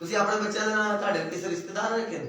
ਤੁਸੀਂ ਆਪਣੇ ਬੱਚਿਆਂ ਦੇ ਨਾਲ ਤੁਹਾਡੇ ਕਿਸੇ ਰਿਸ਼ਤੇਦਾਰ ਰੱਖੇ ਨੇ,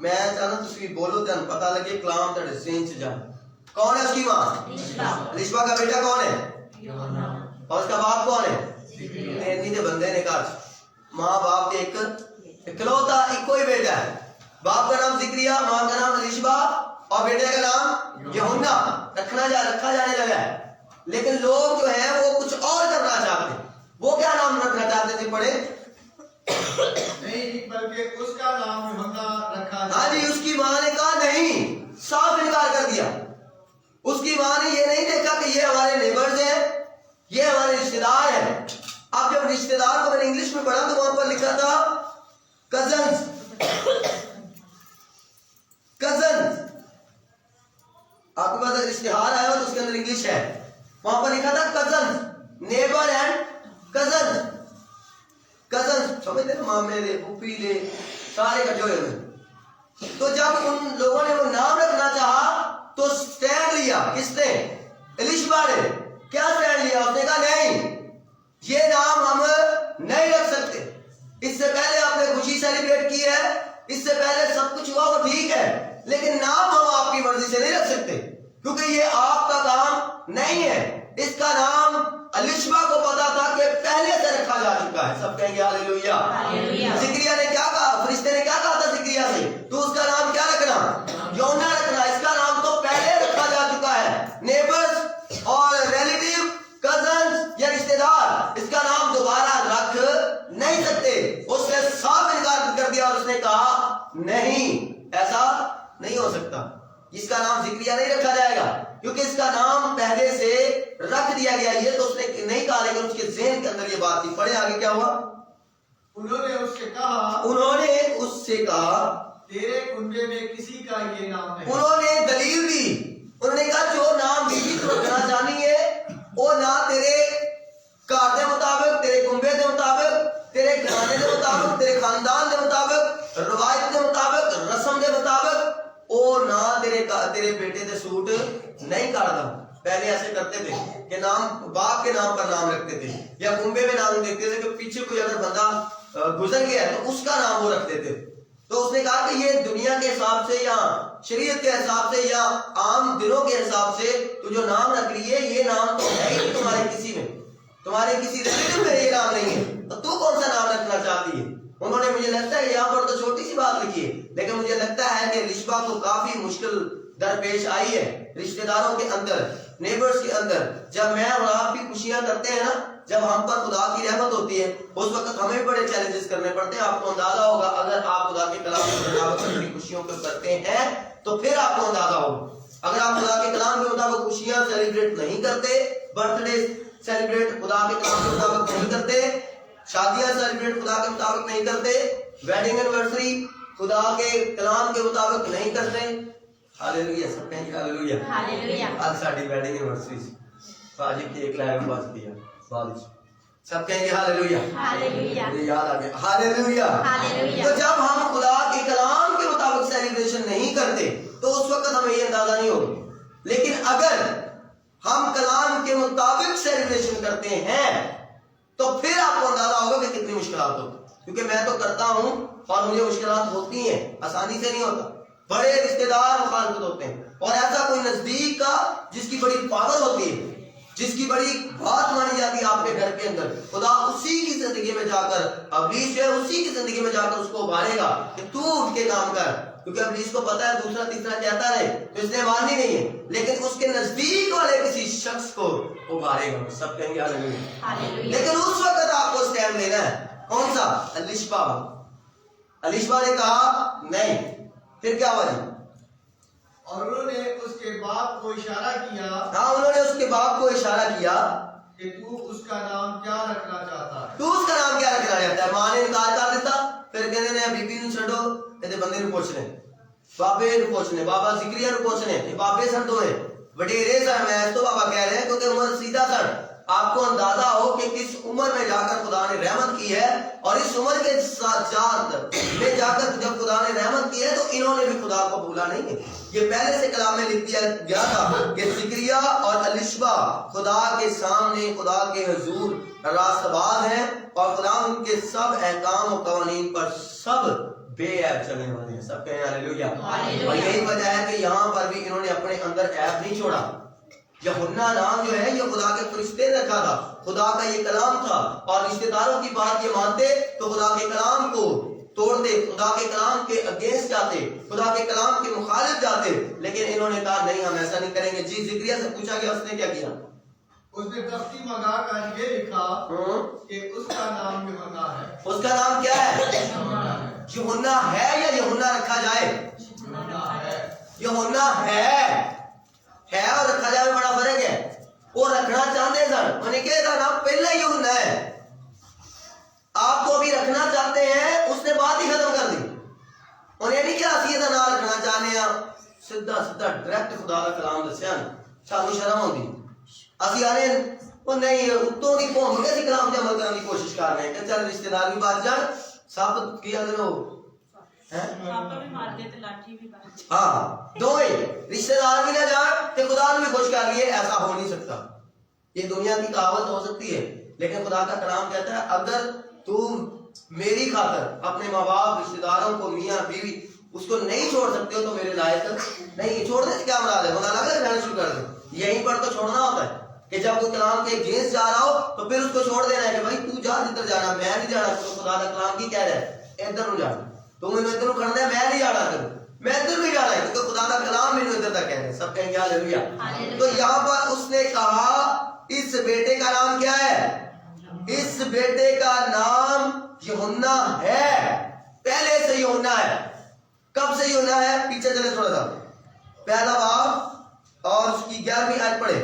میں چاہتا تصویر بولو تین پتہ لگے کلام تڑے سین سے جائے. کون ہے اس کی ماں؟ الشبا کا بیٹا کون ہے؟ اور اس کا باپ کون ہے؟ اتنی دے بندے نے کہا ماں باپ کے ایک اکلوتا ایک کوئی بیٹا ہے. باپ کا نام ذکریا، ماں کا نام الشبا اور بیٹے کا نام یہونا رکھا جانے لگا ہے. لیکن لوگ جو ہیں وہ کچھ اور کرنا چاہتے ہیں. وہ کیا نام رکھنا چاہتے تھے پڑھے؟ نہیں بلکہ اس کا نام یوحنا رکھا. ہاں جی، اس کی ماں نے کہا نہیں، صاف انکار کر دیا. اس کی ماں نے یہ نہیں دیکھا کہ یہ ہمارے نیبرز ہیں، یہ ہمارے رشتہ دار ہیں. اب جب رشتہ دار کو میں نے انگلش میں پڑھا تو وہاں پر لکھا تھا کزنز. آپ کے پاس اشتہار آیا ہو تو اس کے اندر انگلش ہے، وہاں پر لکھا تھا کزنز، نیبر اینڈ کزنز. سمجھتے ہیں مامے لے پھوپھی لے سارے کٹھے ہوئے ہوئے. تو جب ان لوگوں نے وہ نام رکھنا چاہا تو سٹینڈ لیا کس نے؟ الشبا نے. کیا سٹینڈ لیا؟ اس نے کہا نہیں، یہ نام ہم نہیں رکھ سکتے. اس سے پہلے آپ نے خوشی سیلیبریٹ کی ہے، اس سے پہلے سب کچھ ہوا وہ ٹھیک ہے، لیکن نام ہم آپ کی مرضی سے نہیں رکھ سکتے کیونکہ یہ آپ کا کام نہیں ہے. اس کا نام الشبا کو پتا تھا کہ پہلے سے رکھا جا چکا ہے. سب کہیں گے ہاللیلویا. ذکریا نے کیا کہا؟ فرشتے نے کیا کہا تھا ذکریا سے؟ تو اس کا نام کیا رکھنا؟ یونا رکھنا. اس کا نام تو پہلے رکھا جا چکا ہے. نیبرز اور ریلیٹیو، کزنز یا رشتہ دار، اس کا نام دوبارہ رکھ نہیں سکتے. اس نے صاف انکار کر دیا اور اس نے کہا نہیں، ایسا نہیں ہو سکتا. اس کا نام ذکریا نہیں رکھا جائے گا کیونکہ اس کا نام پہلے سے رکھ دیا گیا. یہ تو اس نے نہیں کہا لیکن اس کے ذہن کے اندر یہ بات تھی. پڑھے آگے کیا ہوا؟ انہوں نے اس سے کہا تیرے کنبے میں کسی کا یہ نام ہے. انہوں نے دلیل دی. انہوں نے کہا جو نام بیوی تو رکھنا چاہنی ہے وہ نہ تیرے کار کے مطابق، تیرے کنبے کے مطابق، تیرے گھرانے کے مطابق، تیرے خاندان کے مطابق، روایت کے مطابق، رسم کے مطابق، اور نہ تیرے بیٹے کے سوٹ نہیں کاٹتا. پہلے ایسے کرتے تھے کہ نام باپ کے نام پر نام رکھتے تھے یا کنبے میں نام دیکھتے تھے کہ پیچھے کوئی اگر بندہ گزر گیا ہے تو اس کا نام وہ رکھتے تھے. تو اس نے کہا کہ یہ دنیا کے حساب سے یا شریعت کے حساب سے یا عام دنوں کے حساب سے تو جو نام رکھ رہی ہے یہ نام تو ہے ہی تمہارے کسی میں، تمہارے کسی ریلیٹو میں یہ نام نہیں ہے، تو کون سا نام رکھنا چاہتی ہے؟ انہوں نے، مجھے لگتا ہے یہاں پر تو چھوٹی سی بات لکھی ہے لیکن مجھے لگتا ہے کہ الشبا کو کافی مشکل درپیش آئی ہے رشتہ داروں کے اندر، نیبرز کے اندر. جب میں اور آپ بھی خوشیاں کرتے ہیں نا، جب ہم پر خدا کی رحمت ہوتی ہے اس وقت ہمیں بڑے چیلنجز کرنے پڑتے ہیں. آپ کو اندازہ ہوگا اگر آپ خدا کے کلام کے مطابق اپنی خوشیوں کو کرتے ہیں تو پھر آپ کو اندازہ ہوگا. اگر آپ خدا کے کلام کے مطابق خوشیاں سیلیبریٹ نہیں کرتے، برتھ ڈے سیلیبریٹ خدا کے کلام کے مطابق نہیں کرتے، شادیاں سیلیبریٹ خدا کے مطابق نہیں کرتے، ویڈنگ اینیورسری خدا کے کلام کے مطابق نہیں کرتے. ہاللیلویا. سب کہیں ہاللیلویا. ہاللیلویا. آج ساڈی ویڈنگ اینیورسری باجی کیک لایا پاس کیا بالج. سب کہیں گے ہاللیلویا. ہاللیلویا. مجھے یاد آ گیا ہاللیلویا. ہاللیلویا. تو جب ہم خدا کے کلام کے مطابق سیلیبریشن نہیں کرتے تو اس وقت ہمیں یہ اندازہ نہیں ہوگا. لیکن اگر ہم کلام کے مطابق سیلیبریشن کرتے ہیں تو پھر آپ کو اندازہ ہوگا کہ کتنی مشکلات ہوتی. کیونکہ میں تو کرتا ہوں اور مجھے مشکلات ہوتی ہیں، آسانی سے نہیں ہوتا. بڑے رشتہ دار مخالفت ہوتے ہیں اور ایسا کوئی نزدیک کا جس کی بڑی پاور ہوتی ہے، جس کی بڑی بات مانی جاتی ہے آپ کے گھر کے اندر، خدا اسی کی زندگی میں جا کر، ابلیس ہے اسی کی زندگی میں جا کر اس کو ابھارے گا کہ تو اٹھ کے کام کر. کیونکہ ابلیس کو پتا ہے دوسرا تیسرا کہتا رہے تو اس نے ماننی نہیں ہے، لیکن اس کے نزدیک والے کسی شخص کو ابھارے گا. سب کہیں گے ہاللیلویا. لیکن اس وقت آپ کو سٹینڈ لینا ہے. کون سا؟ الشبا. الشبا نے کہا نہیں. پھر کیا ہوا جی؟ اور انہوں نے اس کے باپ کو اشارہ کیا. ہاں، انہوں نے اس کے باپ کو اشارہ کیا کہ تو اس کا نام کیا رکھنا چاہتا ہے. تو اس کا نام کیا رکھنا چاہتا ہے. ماں نے انکار کر دیتا. پھر کہتے ہیں بی بی نو چھڈو، کہتے بندے نو پوچھنے، بابے نو پوچھنے، بابا ذکریا نو پوچھنے. یہ بابے سن تو ہے وڈیرے سن، میں تو بابا کہہ رہے ہیں کیونکہ عمر سیدھا سن. آپ کو اندازہ ہو کہ کس عمر میں جا کر خدا نے رحمت کی ہے، اور اس عمر کے ساتھ میں جا کر جب خدا نے رحمت کی ہے تو انہوں نے بھی خدا کو بھولا نہیں ہے. یہ پہلے سے کلام میں لکھ دیا گیا تھا کہ ذکریا اور الشبا خدا کے سامنے، خدا کے حضور راست باز ہیں، اور خدا ان کے سب احکام و قوانین پر سب بے عیب چلنے والے ہیں. سب کہیں ہاللیلویا. اور یہی وجہ ہے کہ یہاں پر بھی انہوں نے اپنے اندر عیب نہیں چھوڑا. یوحنا نام جو ہے یہ خدا کے فرشتے نے رکھا تھا, خدا کا یہ کلام تھا, اور رشتہ داروں کی بات یہ مانتے تو خدا کے کلام کو توڑتے, خدا کے کلام کے اگینسٹ جاتے, خدا کے کلام کے مخالف جاتے. لیکن انہوں نے کہا نہیں, ہم ایسا نہیں کریں گے. جی زکریا سے پوچھا گیا, اس نے کیا کیا؟ اس نے تختی منگا کر یہ لکھا کہ اس کا نام یوحنا ہے. اس کا نام کیا ہے؟ یوحنا ہے یا یوحنا رکھا جائے؟ یوحنا ہے اور رکھا جائے میں بڑا فرق ہے. وہ رکھنا چاہتے سن, انہوں نے کہا نام پہلا یوحنا ہے, آپ کو ابھی رکھنا چاہتے ہیں, اس نے بات ہی ختم کر دی. انہیں نہیں کیا سیدھا نام رکھنا چاہنے ہیں, سیدھا ڈائریکٹ خدا کا کلام دسیا نا. سانو شرم ہوندی, اسی آنے وہ نہیں اتوں کی قوم کے کلام تے عمل کرنے کی کوشش کر رہے ہیں کہ چل رشتہ دار بھی بچ جان, سب کی اندر ہو ہاں دو ہی رشتہ دار بھی نہ جان تے خدا نے بھی خوش کر لیے. ایسا ہو نہیں سکتا. یہ دنیا کی کہاوت ہو سکتی ہے, لیکن خدا کا کلام کہتا ہے اگر تم میری خاطر اپنے ماں باپ, رشتہ داروں کو, میاں بیوی, اس کو نہیں چھوڑ سکتے ہو تو میرے لائق نہیں. چھوڑنے سے کیا مراد ہے؟ خدا لگ رہا ہے شروع کر دیں. یہیں پر تو چھوڑنا ہوتا ہے کہ جب کوئی کلام کے اگینسٹ جا رہا ہو تو پھر اس کو چھوڑ دینا ہے کہ بھائی تو جا جدھر جانا, میں نہیں جانا. تو خدا کا کلام کی کہہ رہا ہے ادھر نو جانا, تم انہوں ادھر کرنا ہے, میں نہیں جانا کروں, میں ادھر نہیں جانا ہے کیونکہ خدا کا کلام انہوں ادھر تک کہہ رہے ہیں. سب کہیں گے ہاللیلویا. تو یہاں پر اس نے کہا اس بیٹے کا نام کیا ہے؟ اس بیٹے کا نام یوحنا ہے. پہلے سے یوحنا ہے. کب سے یوحنا ہے؟ پیچھے چلے تھوڑا سا, پہلا باب اور اس کی 11ویں آیت پڑھے.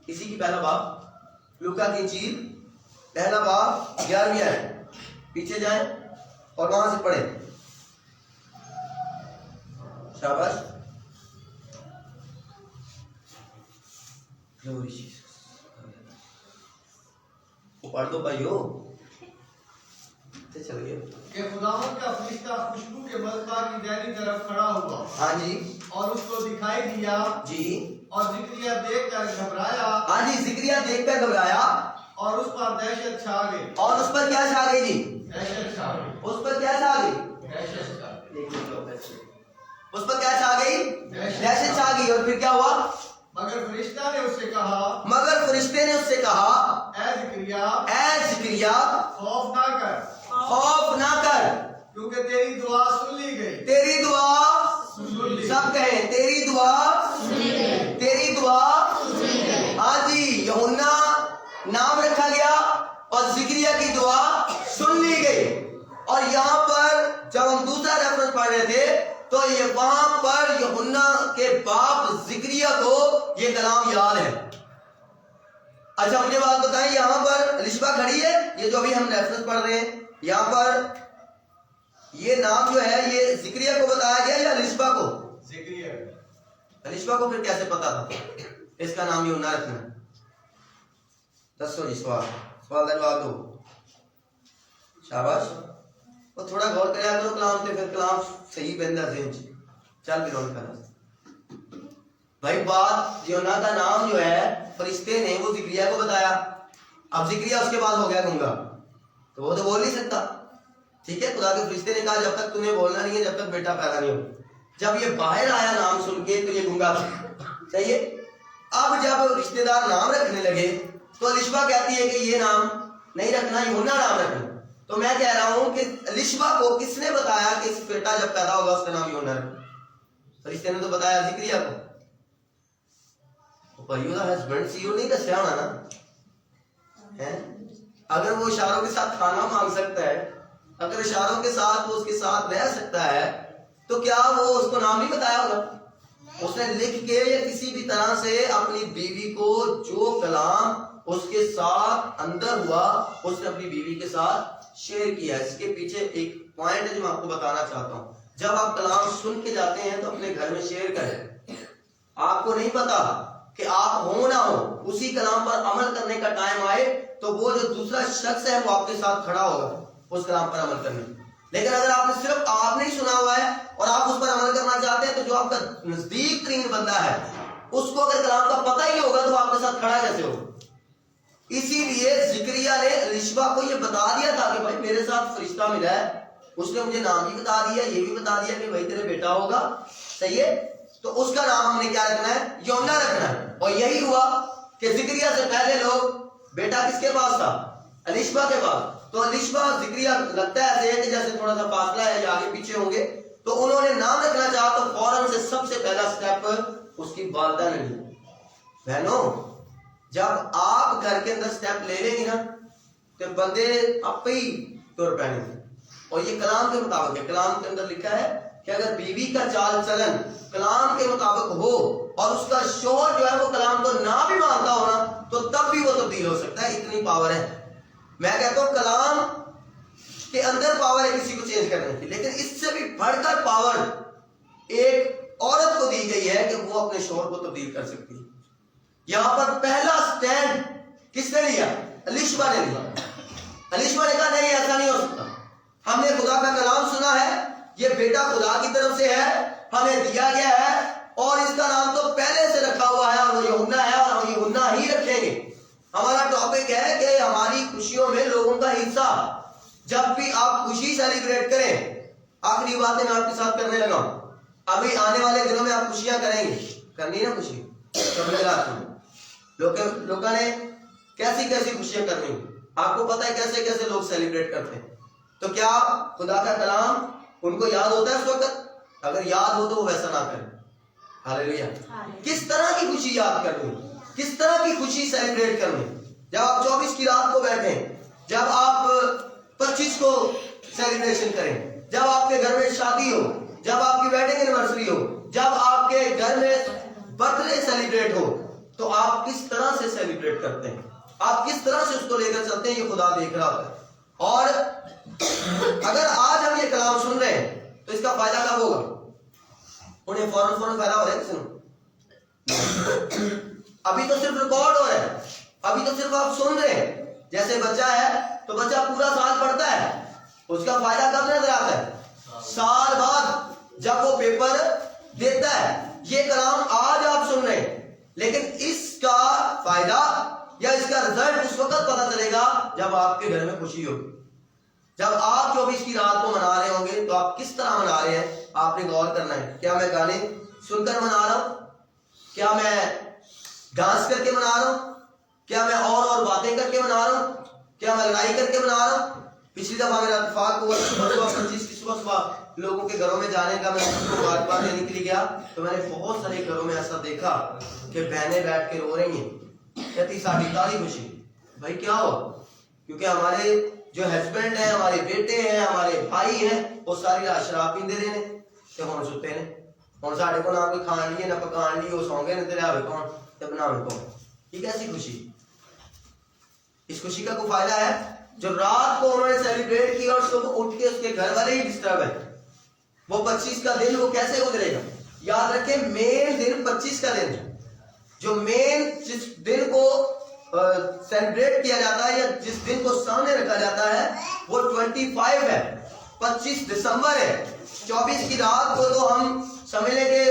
اسی کی پہلا باب لوکا کی انجیل پہلا باب 11ویں آیت, پیچھے جائیں اور وہاں سے پڑھیں. شاباش. پڑھ دو بھائیو, چل گئے کہ خداوند کا فرشتہ خوشبو کے ملکہ کی دہنی طرف کھڑا ہوا. ہاں جی, اور اس کو دکھائی دیا. جی. اور زکریا دیکھ کر گھبرایا. ہاں جی, زکریا دیکھ کر گھبرایا. اور اس پر دہشت چھا گئی. اور اس پر کیا چھا گئی جی؟ دہشت چھا گئی. اس پر کیا چھا گئی؟ دہشت چھا گئی. اس پر کیا چھا گئی؟ دہشت چھا گئی. اور پھر کیا ہوا؟ مگر فرشتہ نے اس سے کہا, مگر فرشتے نے اس سے کہا, اے زکریا, اے زکریا, خوف نہ کر, خوف نہ کر, کیونکہ تیری دعا سن لی گئی. تیری دعا سن لی. سب کہیں تیری دعا, تیری دعا. ہاں جی, یوحنا نام رکھا گیا اور زکریا کی دعا سن لی گئی. اور یہاں پر جب ہم دوسرا ریفرنس پڑھ رہے تھے تو یہ وہاں پر یوحنا کے باپ زکریا کو یہ کلام یاد ہے. اچھا مجھے بات بتائیں, یہاں پر رشبہ کھڑی ہے, یہ جو ابھی ہم ریفرنس پڑھ رہے ہیں, یہاں پر یہ نام جو ہے یہ زکریا کو بتایا گیا یا رشبہ کو؟ زکریا. رشبہ کو پھر کیسے پتا تھا اس کا نام یوحنا رکھنا؟ دسو جی, سوال کا جواب دو. شاباش. وہ تھوڑا غور کریا کرو کلام پہ, پھر کلام صحیح بندہ ذہن چل بھی رون کرنا. بھائی بات یوحنا کا نام جو ہے فرشتے نے وہ زکریا کو بتایا. اب زکریا اس کے بعد ہو گیا گنگا, تو وہ تو بول نہیں سکتا. ٹھیک ہے, خدا کے فرشتے نے کہا جب تک تمہیں بولنا نہیں ہے, جب تک بیٹا پیدا نہیں ہو. جب یہ باہر آیا نام سن کے تو یہ گنگا تھا. صحیح ہے. اب جب رشتہ دار نام رکھنے لگے تو رشبہ کہتی ہے کہ یہ نام نہیں رکھنا, یوحنا نام رکھنا. تو میں کہہ رہا ہوں کہ رشبہ کو کس نے بتایا کہ اس بیٹا جب پیدا ہوگا اس کا نام یوحنا رکھنا؟ فرشتے نے تو بتایا زکریا کو. بھائیو دا ہسبینڈ سی او نہیں دسیا ہونا نا. اگر وہ اشاروں کے ساتھ کھانا مانگ سکتا ہے, اگر اشاروں کے ساتھ وہ اس کے ساتھ رہ سکتا ہے, تو کیا وہ اس کو نام نہیں بتایا ہوگا؟ اس نے لکھ کے یا کسی بھی طرح سے اپنی بیوی کو جو کلام اس کے ساتھ اندر ہوا اس نے اپنی بیوی کے ساتھ شیئر کیا. اس کے پیچھے ایک پوائنٹ ہے جو میں آپ کو بتانا چاہتا ہوں. جب آپ کلام سن کے جاتے ہیں تو اپنے گھر میں شیئر کریں. آپ کو نہیں پتا کہ آپ ہو نہ ہو, اسی کلام پر عمل کرنے کا ٹائم آئے تو وہ جو دوسرا شخص ہے وہ آپ کے ساتھ کھڑا ہوگا اس کلام پر عمل کرنے. لیکن اگر آپ نے صرف آپ نہیں سنا ہوا ہے اور آپ اس پر عمل کرنا چاہتے ہیں تو جو آپ کا نزدیک ترین بندہ ہے اس کو اگر کلام کا پتہ ہی ہوگا تو آپ کے ساتھ کھڑا کیسے ہوگا؟ اسی لیے زکریا نے رشبہ کو یہ بتا دیا تھا کہ بھائی میرے ساتھ فرشتہ ملا ہے, اس نے مجھے نام بھی بتا دیا, یہ بھی بتا دیا کہ وہی تیرے بیٹا ہوگا, صحیح ہے. تو اس کا نام ہم نے کیا رکھنا ہے؟ یوحنا رکھنا ہے. اور یہی ہوا کہ زکریا سے پہلے لوگ, بیٹا کس کے پاس تھا؟ الیشبا کے پاس. تو الیشبا زکریا لگتا ہے ایسے کہ جیسے تھوڑا سا فاصلہ ہے یا آگے پیچھے ہوں گے. تو انہوں نے نام رکھنا چاہا تو فوراً سے سب سے پہلا سٹیپ اس کی والدہ نے لیا. بہنوں, جب آپ گھر کے اندر سٹیپ لے لیں گی نا تو بندے آپ ہی طور پہ نہیں. اور یہ کلام کے مطابق ہے. کلام کے اندر لکھا ہے کہ اگر بیوی کا چال چلن کلام کے مطابق ہو اور اس کا شوہر جو ہے وہ کلام کو نہ بھی مانتا ہو نا, تو تب بھی وہ تبدیل ہو سکتا ہے. اتنی پاور ہے. میں کہتا ہوں کلام کے اندر پاور ہے کسی کو چینج کرنے کی, لیکن اس سے بھی بڑھ کر پاور ایک عورت کو دی گئی ہے کہ وہ اپنے شوہر کو تبدیل کر سکتی ہے. یہاں پر پہلا سٹینڈ کس نے لیا؟ الیشبا نے لیا. الیشبا نے کہا نہیں, ایسا نہیں ہو سکتا. ہم نے خدا کا کلام سنا ہے, یہ بیٹا خدا کی طرف سے ہے, ہمیں دیا گیا ہے, اور اس کا نام تو پہلے سے رکھا ہوا ہے اور وہ یوحنا ہے, اور ہم یوحنا ہی رکھیں گے. ہمارا ٹاپک ہے کہ ہماری خوشیوں میں لوگوں کا حصہ. جب بھی آپ خوشی سیلیبریٹ کریں, آخری باتیں میں آپ کے ساتھ کرنے لگا ہوں. ابھی آنے والے دنوں میں آپ خوشیاں کریں گے, کرنی ہے نا خوشی, لوگوں نے کیسی کیسی خوشیاں کرنی, آپ کو پتا ہے کیسے کیسے لوگ سیلیبریٹ کرتے ہیں. تو کیا خدا کا کلام ان کو یاد ہوتا ہے اس وقت؟ اگر یاد ہو تو وہ ویسا نہ کریں. ہاللیلویا. کس طرح کی خوشی یاد کرنی, کس طرح کی خوشی سیلیبریٹ کرنی. جب آپ 24 کی رات کو بیٹھیں, جب آپ 25 کو سیلیبریشن کریں, جب آپ کے گھر میں شادی ہو, جب آپ کی ویڈنگ اینیورسری ہو, جب آپ کے گھر میں برتھ ڈے سیلیبریٹ ہو, تو آپ کس طرح سے سیلیبریٹ کرتے ہیں, آپ کس طرح سے اس کو لے کر چلتے ہیں, یہ خدا دیکھ رہا ہوتا ہے. اور اگر آج ہم یہ کلام سن رہے ہیں تو اس کا فائدہ کب ہوگا؟ انہیں فوراً فائدہ ہو رہا ہے کسی نے؟ ابھی تو صرف ریکارڈ ہو رہا ہے, ابھی تو صرف آپ سن رہے ہیں. جیسے بچہ ہے تو بچہ پورا سال پڑھتا ہے, اس کا فائدہ کب نظر آتا ہے؟ سال بعد جب وہ پیپر دیتا ہے. یہ کلام آج آپ سن رہے ہیں, لیکن اس کا فائدہ یا اس کا رزلٹ اس وقت پتہ چلے گا جب آپ کے گھر میں خوشی ہوگی. جب آپ 24 کی رات کو منا رہے ہوں گے تو آپ کس طرح منا رہے ہیں, آپ نے غور کرنا ہے. کیا میں گانے سن کر منا رہا ہوں؟ کیا میں ڈانس کر کے منا رہا ہوں؟ کیا میں اور باتیں کر کے منا رہا ہوں؟ کیا میں لڑائی کر کے منا رہا ہوں؟ پچھلی دفعہ میرا اتفاق ہوا 25 کی صبح لوگوں کے گھروں میں جانے کا, میں ان کو بات دینے کے لیے گیا تو میں نے بہت سارے گھروں میں ایسا دیکھا کہ بہنیں بیٹھ کے رو رہی ہیں, کہتی ساڑھی تالی خوشی. بھائی کیا ہوا؟ کیونکہ ہمارے جو ہسبینڈ ہیں, ہمارے بیٹے ہیں, ہمارے بھائی ہیں, وہ ساری رات شراب پیندے رہے ہیں کہ ہوں ستے ہیں, ہوں ساڑھے کو نہ کوئی کھان لیے نہ پکان لیے, وہ سو گئے نہ تیرے آوے کون تے بناوے کون. یہ کیسی خوشی؟ اس خوشی کا کوئی فائدہ ہے؟ جو رات کو انہوں نے سیلیبریٹ کیا اور صبح اٹھ کے اس کے گھر والے ہی ڈسٹرب ہیں. وہ 25 کا دن وہ کیسے گزرے گا؟ یاد رکھیں مین دن 25 کا دن ہے. جو مین جس دن کو سیلیبریٹ کیا جاتا ہے یا جس دن کو سامنے رکھا جاتا ہے وہ 25 ہے, 25 دسمبر ہے. 24 کی رات کو تو ہم سمجھ لیں کہ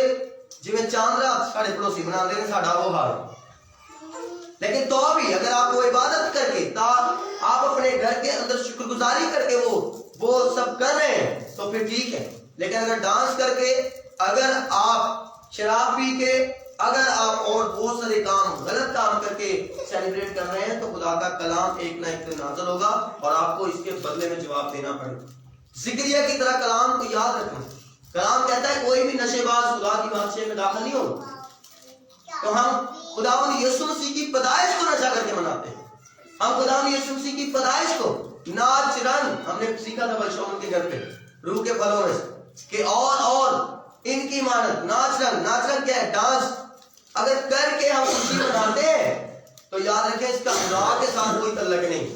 جی میں چاند رات ساڑھے پڑوسی بنا دیں ساڑھا وہ حال. لیکن تو بھی اگر آپ وہ عبادت کر کے آپ اپنے گھر کے اندر شکر گزاری کر کے وہ سب کر رہے ہیں تو پھر ٹھیک ہے. لیکن اگر ڈانس کر کے, اگر آپ شراب پی کے, اگر آپ اور بہت سارے کام غلط کام کر کے سیلیبریٹ کر رہے ہیں تو خدا کا کلام ایک نہ ایک دن نازل ہوگا اور آپ کو اس کے بدلے میں جواب دینا پڑے گا. زکریا کی طرح کلام کو یاد رکھنا. کلام کہتا ہے کوئی بھی نشے باز خدا کی بادشاہی میں داخل نہیں ہوگا. تو ہم خداوند یسوع مسیح کی پیدائش کو نشہ کر کے مناتے ہیں. ہم خداوند یسوع مسیح کی پیدائش کو ناچ رن ہم نے سیکھا تھا بلشمن کے گھر پہ روح کے پھلوں میں کہ اور ان کی مانت ناچ رن کیا ہے؟ ڈانس. اگر کر کے ہم خوشی مناتے ہیں تو یاد رکھیں اس کا خدا کے ساتھ کوئی تعلق نہیں,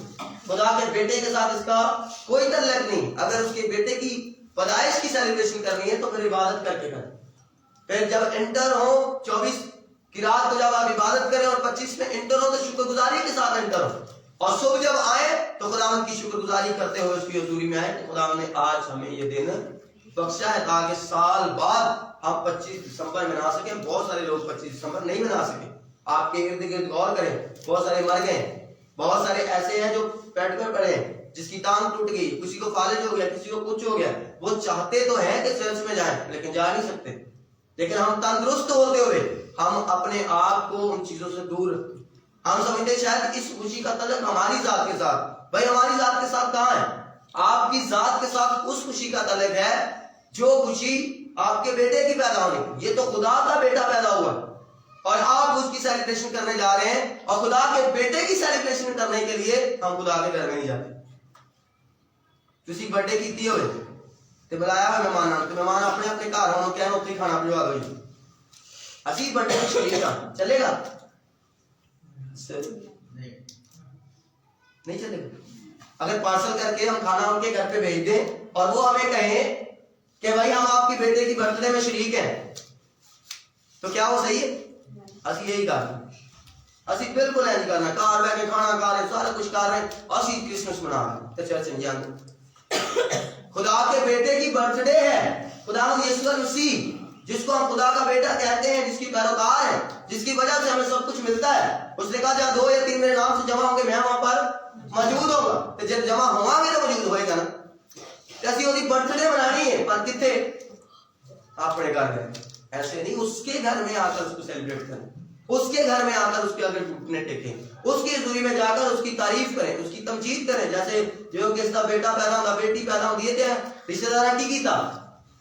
خدا کے بیٹے کے ساتھ اس کا کوئی تعلق نہیں. اگر اس کے بیٹے کی پیدائش کی سیلیبریشن کرنی ہے تو پھر عبادت کر کے کریں. پھر جب انٹر ہو 24 کی رات کو جب آپ عبادت کریں اور 25 میں انٹر ہو تو شکر گزاری کے ساتھ انٹر ہو, اور صبح جب آئے تو خداوند کی شکر گزاری کرتے ہوئے اس کی حضوری میں آئے کہ خداوند نے آج ہمیں یہ دن بخشا ہے تاکہ سال بعد ہم 25 دسمبر منا سکیں. بہت سارے لوگ 25 دسمبر نہیں منا سکے. آپ کے ارد گرد غور کریں, بہت سارے مر گئے, بہت سارے ایسے ہیں جو پیٹ پر پڑے ہیں جس کی ٹانگ ٹوٹ گئی، کسی کو فالج ہو گیا، کسی کو کچھ ہو گیا، وہ چاہتے تو ہیں کہ چرچ میں جائیں لیکن جا نہیں سکتے. لیکن ہم تندرست ہوتے ہوئے ہم اپنے آپ کو ان چیزوں سے دور رکھتے. ہم سمجھتے ہیں شاید اس خوشی کا تعلق ہماری ذات کے ساتھ. بھائی ہماری ذات کے ساتھ کہاں ہے؟ آپ کی ذات کے ساتھ اس خوشی کا تعلق ہے جو خوشی آپ کے بیٹے کی پیدا ہونے کی. یہ تو خدا کا بیٹا پیدا ہوا اور آپ اس کی سیلیبریشن کرنے جا رہے ہیں، اور خدا کے بیٹے کی سیلیبریشن کرنے کے لیے ہم خدا کے گھر میں نہیں جاتے. تسی برتھڈے کیتی ہوئے تے بلایا ہوئے مہمان، تے مہمان اپنے اپنے گھر ہون کہن اوتھے کھانا بھجوا دو جی. اسی برتھڈے میں شریک ہاں، چلے گا؟ نہیں چلے گا. اگر پارسل کر کے ہم کھانا ان کے گھر پہ بھیج دیں اور وہ ہمیں کہیں کہ بھائی ہم آپ کی بیٹے کی برتھ ڈے میں شریک ہیں، تو کیا وہ صحیح ہے؟ اسی یہی کرنا، اسی بالکل نہیں کرنا. گھر بیٹھ کے کھانا کھا رہے ہیں، سارا کچھ کر رہے ہیں، اسی کرسمس منا رہے ہیں تو چرچ نہیں جاتے. خدا کے بیٹے کی برتھ ڈے ہے، خدا یسوع مسیح جس کو ہم خدا کا بیٹا کہتے ہیں، جس کی پیروکار ہے، جس کی وجہ سے ہمیں سب کچھ ملتا ہے. اس نے کہا جہاں 2 یا 3 میرے نام سے جمع ہوں گے میں وہاں پر موجود ہوگا. تو جب جمع ہوا گے تو موجود ہوئے گا نا. ایسی ہوتی برتھ ڈے منانی ہے پر کتنے؟ اپنے گھر میں. ایسے نہیں، اس کے گھر میں آ کر اس کو سیلیبریٹ کریں، اس کے گھر میں آ کر اس کے اگر گھٹنے ٹیکیں، اس کی حضوری میں جا کر اس کی تعریف کریں، اس کی تمجید کریں. جیسے جو کس کا بیٹا پیدا ہوتا، بیٹی پیدا ہوتی ہے، رشتے دار کی تھا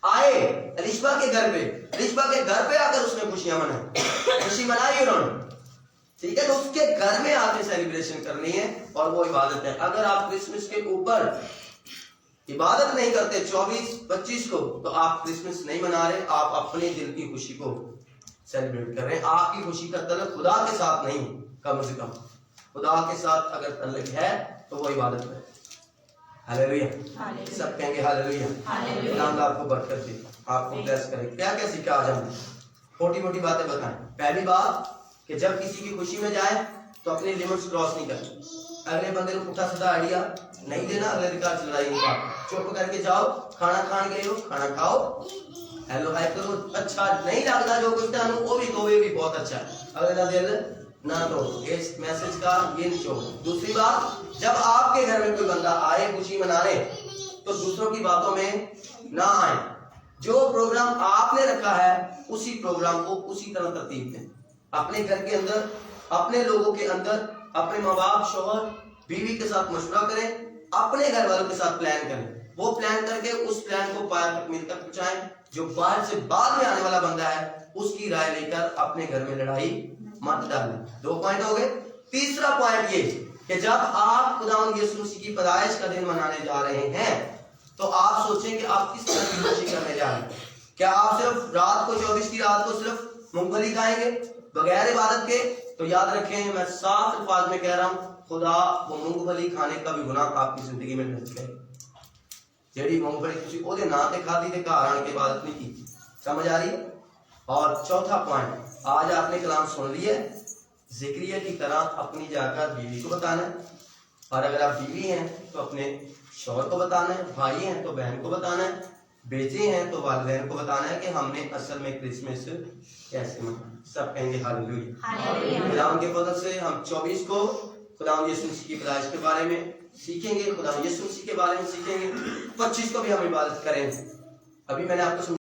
آئے الشبا کے گھر پہ، الشبا کے گھر پہ آ کر اس نے خوشیاں منائی، خوشی منائی انہوں نے. ٹھیک ہے، تو اس کے گھر میں آ کے سیلیبریشن کرنی ہے اور وہ عبادت ہے. اگر آپ کرسمس کے اوپر عبادت نہیں کرتے 24-25 کو تو آپ کرسمس نہیں منا رہے، آپ اپنے دل کی خوشی کو سیلیبریٹ کر رہے ہیں. آپ کی خوشی کا تعلق خدا کے ساتھ نہیں، کم سے کم خدا کے ساتھ اگر تعلق ہے تو وہ عبادت ہے. ہاللیلویا، سب کہیں گے ہاللیلویا. خدا آپ کو برکت دے، آپ کو بلیس کرے. کیا کیا سیکھا آج ہم نے؟ چھوٹی موٹی باتیں بتائیں. پہلی بات کہ جب کسی کی خوشی میں جائیں تو اپنی لمٹس کراس نہیں کریں. اگلے بندے کو پوچھا سیدھا آئیڈیا نہیں دینا، اگلے دکار سے لڑائی نہیں. چپ کر کے جاؤ، کھانا کھان گئے ہو کھانا کھاؤ، ہیلو ہائی کرو. اچھا نہیں لگتا جو کچھ تھا وہ بھی تو بھی بہت اچھا ہے، اگلا دل نہ تو اس میسج کا یہ نچوڑ. دوسری بات، جب آپ کے گھر میں کوئی بندہ آئے خوشی منانے تو دوسروں کی باتوں میں نہ آئے. جو پروگرام آپ نے رکھا ہے اسی پروگرام کو اسی طرح ترتیب دیں. اپنے گھر کے اندر، اپنے لوگوں کے اندر، اپنے ماں باپ، شوہر، بیوی کے ساتھ مشورہ کریں، اپنے گھر والوں کے ساتھ پلان کریں. وہ پلان کر کے اس پلان کو پایہ تک مل کر پہنچائیں. جو باہر سے بعد میں آنے والا بندہ ہے اس کی رائے لے کر اپنے گھر میں لڑائی مت ڈالیں. 2 پوائنٹ ہو گئے. تیسرا پوائنٹ یہ کہ جب آپ خداوند یسوع مسیح کی پیدائش کا دن منانے جا رہے ہیں تو آپ سوچیں کہ آپ کس طرح کی خوشی کرنے جا رہے ہیں. کیا آپ صرف رات کو 24 کی رات کو صرف مونگ پھلی کھائیں گے بغیر عبادت کے؟ تو یاد رکھیں، میں صاف الفاظ میں کہہ رہا ہوں، خدا وہ مونگ پھلی کھانے کا بھی گناہ آپ کی زندگی میں ڈھک گئے. جیڑی مونگ پھلی کسی او دے نام تے کھادی تے گھر آن کے عبادت نہیں کی. سمجھ آ رہی ہے؟ اور چوتھا پوائنٹ، آج آپ نے کلام سن لیا، ذکریہ کی طرح اپنی جا کر بیوی کو بتانا ہے، اور اگر آپ بیوی ہیں تو اپنے شوہر کو بتانا ہے، بھائی ہیں تو بہن کو بتانا ہے، بیٹے ہیں تو والدین کو بتانا ہے کہ ہم نے اصل میں کرسمس کیسے منایا. سب کہیں گے ہاللیلویا. خداوند کے فضل سے ہم 24 کو خداوند یسوع مسیح کی پیدائش کے بارے میں سیکھیں گے، خداوند یسوع مسیح کے بارے میں سیکھیں گے. 25 کو بھی ہم عبادت کریں. ابھی میں نے آپ کو